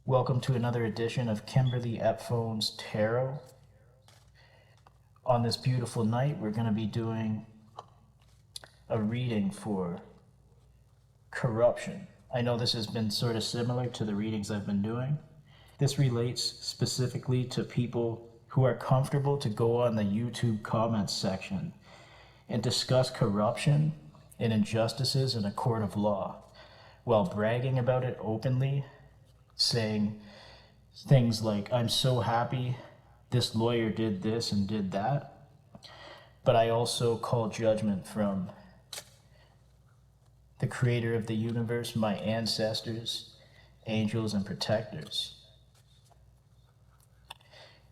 Welcome to another edition of Kimberly Ephone's Tarot. On this beautiful night, we're going to be doing a reading for corruption. I know this has been sort of similar to the readings I've been doing. This relates specifically to people who are comfortable to go on the YouTube comments section and discuss corruption and injustices in a court of law while bragging about it openly, saying things like, I'm so happy this lawyer did this and did that. But I also call judgment from the creator of the universe, my ancestors, angels, and protectors.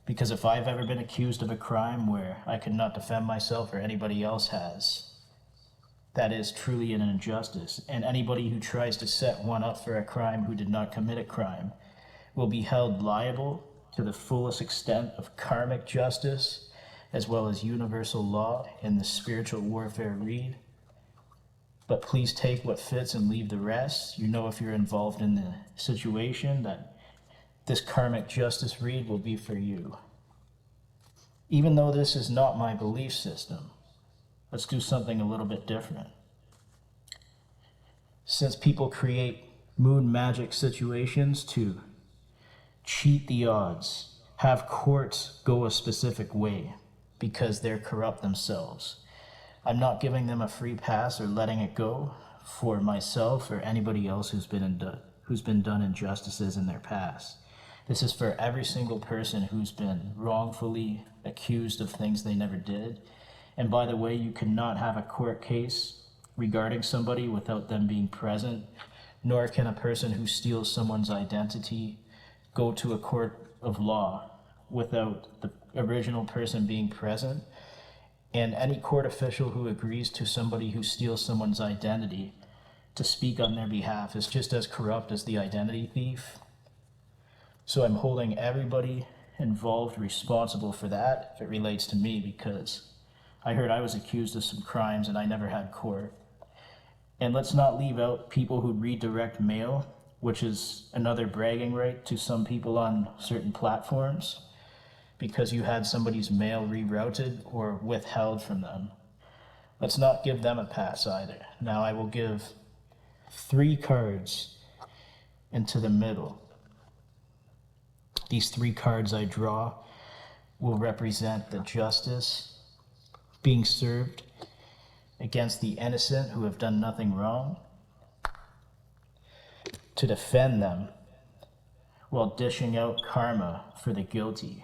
Because if I've ever been accused of a crime where I could not defend myself or anybody else has, that is truly an injustice. And anybody who tries to set one up for a crime who did not commit a crime will be held liable to the fullest extent of karmic justice, as well as universal law in the spiritual warfare read. But please take what fits and leave the rest. You know, if you're involved in the situation, that this karmic justice read will be for you. Even though this is not my belief system, let's do something a little bit different. Since people create moon magic situations to cheat the odds, have courts go a specific way because they're corrupt themselves, I'm not giving them a free pass or letting it go for myself or anybody else who's been done injustices in their past. This is for every single person who's been wrongfully accused of things they never did. And by the way, you cannot have a court case regarding somebody without them being present, nor can a person who steals someone's identity go to a court of law without the original person being present. And any court official who agrees to somebody who steals someone's identity to speak on their behalf is just as corrupt as the identity thief. So I'm holding everybody involved responsible for that if it relates to me, because I heard I was accused of some crimes and I never had court. And let's not leave out people who redirect mail, which is another bragging right to some people on certain platforms, because you had somebody's mail rerouted or withheld from them. Let's not give them a pass either. Now I will give 3 cards into the middle. These 3 cards I draw will represent the justice being served against the innocent who have done nothing wrong, to defend them while dishing out karma for the guilty,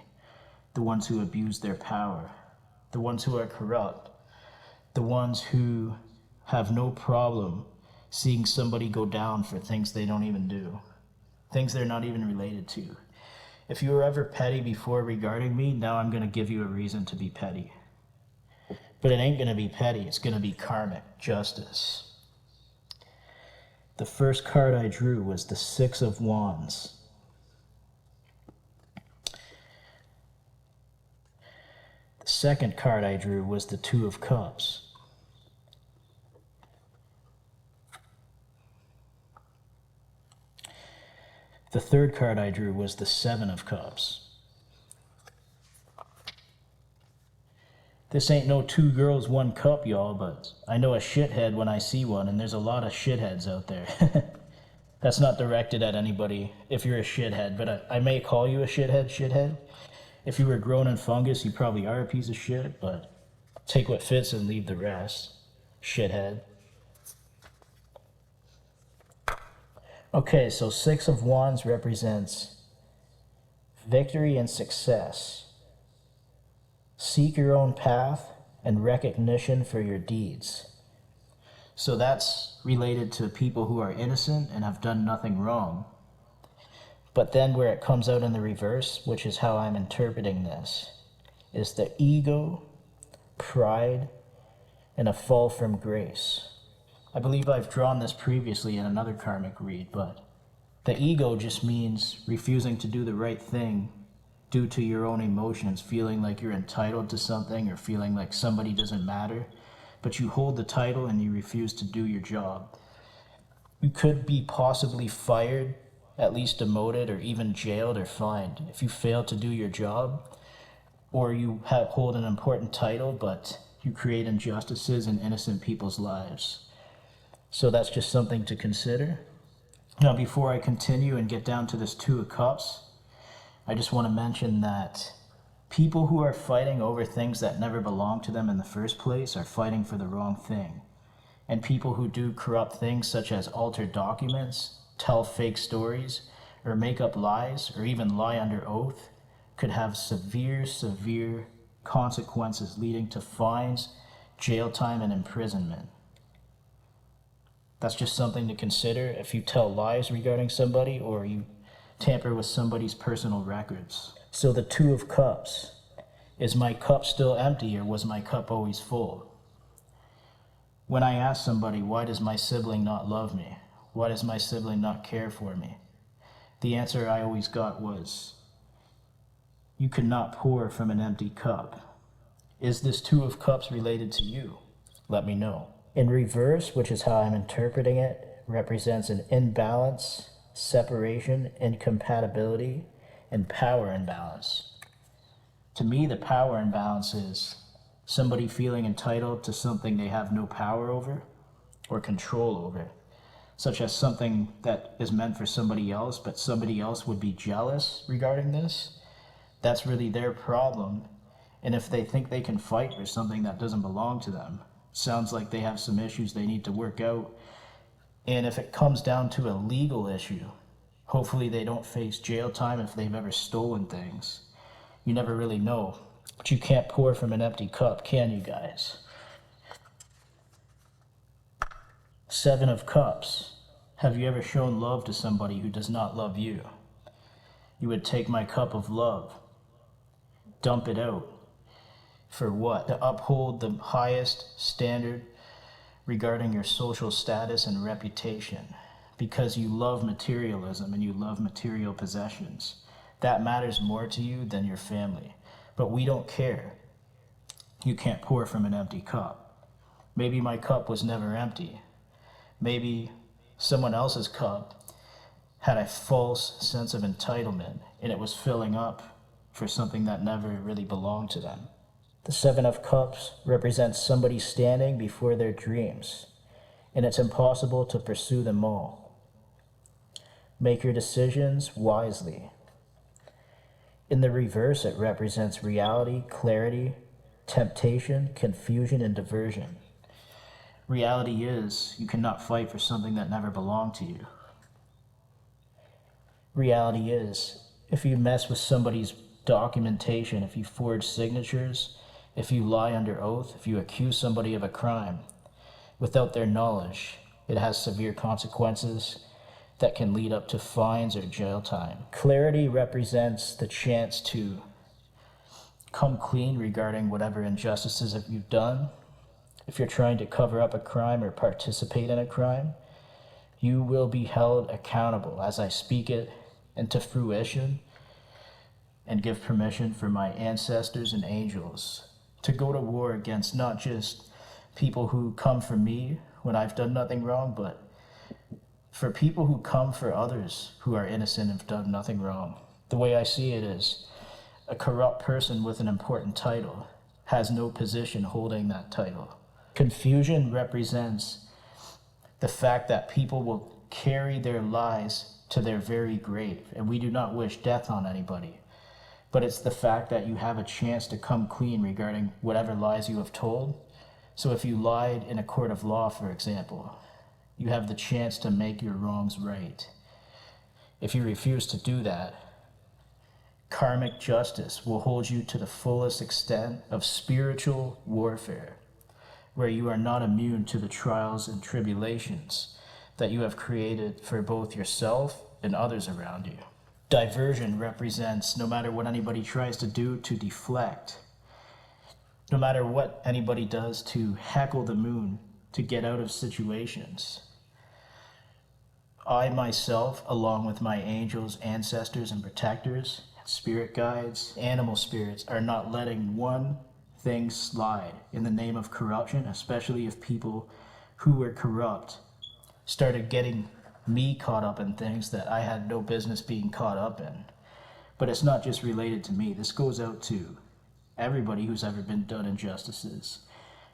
the ones who abuse their power, the ones who are corrupt, the ones who have no problem seeing somebody go down for things they don't even do, things they're not even related to. If you were ever petty before regarding me, now I'm going to give you a reason to be petty. But it ain't going to be petty, it's going to be karmic justice. The first card I drew was the 6 of Wands. The second card I drew was the 2 of Cups. The third card I drew was the 7 of Cups. This ain't no 2 girls, 1 cup, y'all, but I know a shithead when I see one, and there's a lot of shitheads out there. That's not directed at anybody if you're a shithead, but I may call you a shithead. If you were grown in fungus, you probably are a piece of shit, but take what fits and leave the rest, shithead. Okay, so 6 of Wands represents victory and success. Seek your own path and recognition for your deeds. So that's related to people who are innocent and have done nothing wrong. But then where it comes out in the reverse, which is how I'm interpreting this, is the ego, pride, and a fall from grace. I believe I've drawn this previously in another karmic read, but the ego just means refusing to do the right thing due to your own emotions, feeling like you're entitled to something or feeling like somebody doesn't matter, but you hold the title and you refuse to do your job. You could be possibly fired at least demoted or even jailed or fined if you fail to do your job, or you hold an important title but you create injustices in innocent people's lives. So that's just something to consider. Now, before I continue and get down to this Two of Cups, I just want to mention that people who are fighting over things that never belonged to them in the first place are fighting for the wrong thing. And people who do corrupt things such as alter documents, tell fake stories, or make up lies, or even lie under oath, could have severe consequences leading to fines, jail time, and imprisonment. That's just something to consider if you tell lies regarding somebody or you tamper with somebody's personal records. So the Two of Cups. Is my cup still empty, or was my cup always full? When I ask somebody, why does my sibling not love me? Why does my sibling not care for me? The answer I always got was, you could not pour from an empty cup. Is this Two of Cups related to you? Let me know. In reverse, which is how I'm interpreting it, represents an imbalance, separation, incompatibility, and power imbalance. To me, the power imbalance is somebody feeling entitled to something they have no power over or control over, such as something that is meant for somebody else, but somebody else would be jealous regarding this. That's really their problem. And if they think they can fight for something that doesn't belong to them, sounds like they have some issues they need to work out. And if it comes down to a legal issue, hopefully they don't face jail time if they've ever stolen things. You never really know. But you can't pour from an empty cup, can you guys? Seven of Cups. Have you ever shown love to somebody who does not love you? You would take my cup of love, dump it out. For what? To uphold the highest standard regarding your social status and reputation, because you love materialism and you love material possessions. That matters more to you than your family. But we don't care. You can't pour from an empty cup. Maybe my cup was never empty. Maybe someone else's cup had a false sense of entitlement and it was filling up for something that never really belonged to them. The Seven of Cups represents somebody standing before their dreams, and it's impossible to pursue them all. Make your decisions wisely. In the reverse, it represents reality, clarity, temptation, confusion, and diversion. Reality is, you cannot fight for something that never belonged to you. Reality is, if you mess with somebody's documentation, if you forge signatures, if you lie under oath, if you accuse somebody of a crime without their knowledge, it has severe consequences that can lead up to fines or jail time. Clarity represents the chance to come clean regarding whatever injustices that you've done. If you're trying to cover up a crime or participate in a crime, you will be held accountable as I speak it into fruition and give permission for my ancestors and angels to go to war against not just people who come for me when I've done nothing wrong, but for people who come for others who are innocent and have done nothing wrong. The way I see it is, a corrupt person with an important title has no position holding that title. Confusion represents the fact that people will carry their lies to their very grave, and we do not wish death on anybody. But it's the fact that you have a chance to come clean regarding whatever lies you have told. So if you lied in a court of law, for example, you have the chance to make your wrongs right. If you refuse to do that, karmic justice will hold you to the fullest extent of spiritual warfare, where you are not immune to the trials and tribulations that you have created for both yourself and others around you. Diversion represents no matter what anybody tries to do to deflect, no matter what anybody does to heckle the moon to get out of situations. I myself, along with my angels, ancestors, and protectors, spirit guides, animal spirits, are not letting one thing slide in the name of corruption, especially if people who were corrupt started getting me caught up in things that I had no business being caught up in. But it's not just related to me. This goes out to everybody who's ever been done injustices.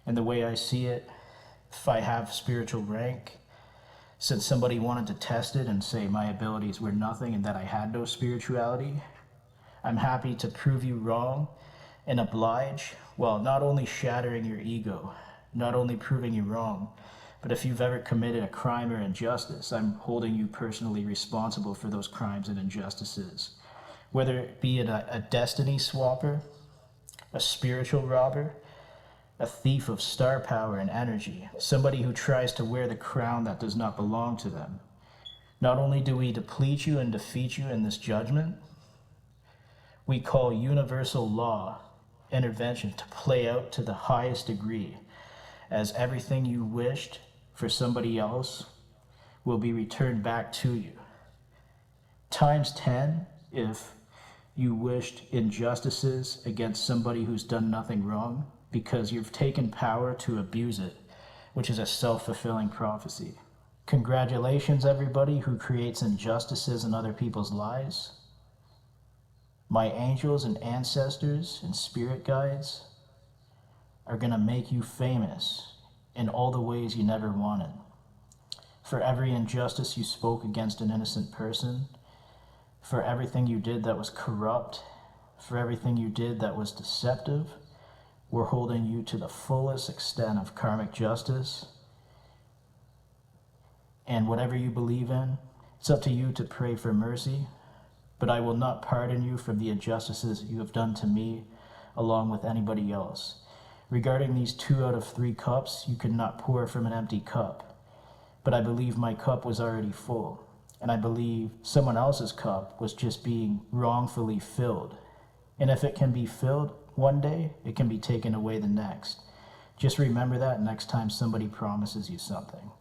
And the way I see it, if I have spiritual rank, since somebody wanted to test it and say my abilities were nothing and that I had no spirituality, I'm happy to prove you wrong and oblige, while not only shattering your ego, not only proving you wrong, but if you've ever committed a crime or injustice, I'm holding you personally responsible for those crimes and injustices. Whether it be a destiny swapper, a spiritual robber, a thief of star power and energy, somebody who tries to wear the crown that does not belong to them. Not only do we deplete you and defeat you in this judgment, we call universal law intervention to play out to the highest degree, as everything you wished for somebody else will be returned back to you. Times 10 if you wished injustices against somebody who's done nothing wrong, because you've taken power to abuse it, which is a self-fulfilling prophecy. Congratulations, everybody who creates injustices in other people's lives. My angels and ancestors and spirit guides are going to make you famous in all the ways you never wanted. For every injustice you spoke against an innocent person, for everything you did that was corrupt, for everything you did that was deceptive, we're holding you to the fullest extent of karmic justice. And whatever you believe in, it's up to you to pray for mercy, but I will not pardon you from the injustices you have done to me, along with anybody else. Regarding these 2 out of 3 cups, you could not pour from an empty cup. But I believe my cup was already full, and I believe someone else's cup was just being wrongfully filled. And if it can be filled one day, it can be taken away the next. Just remember that next time somebody promises you something.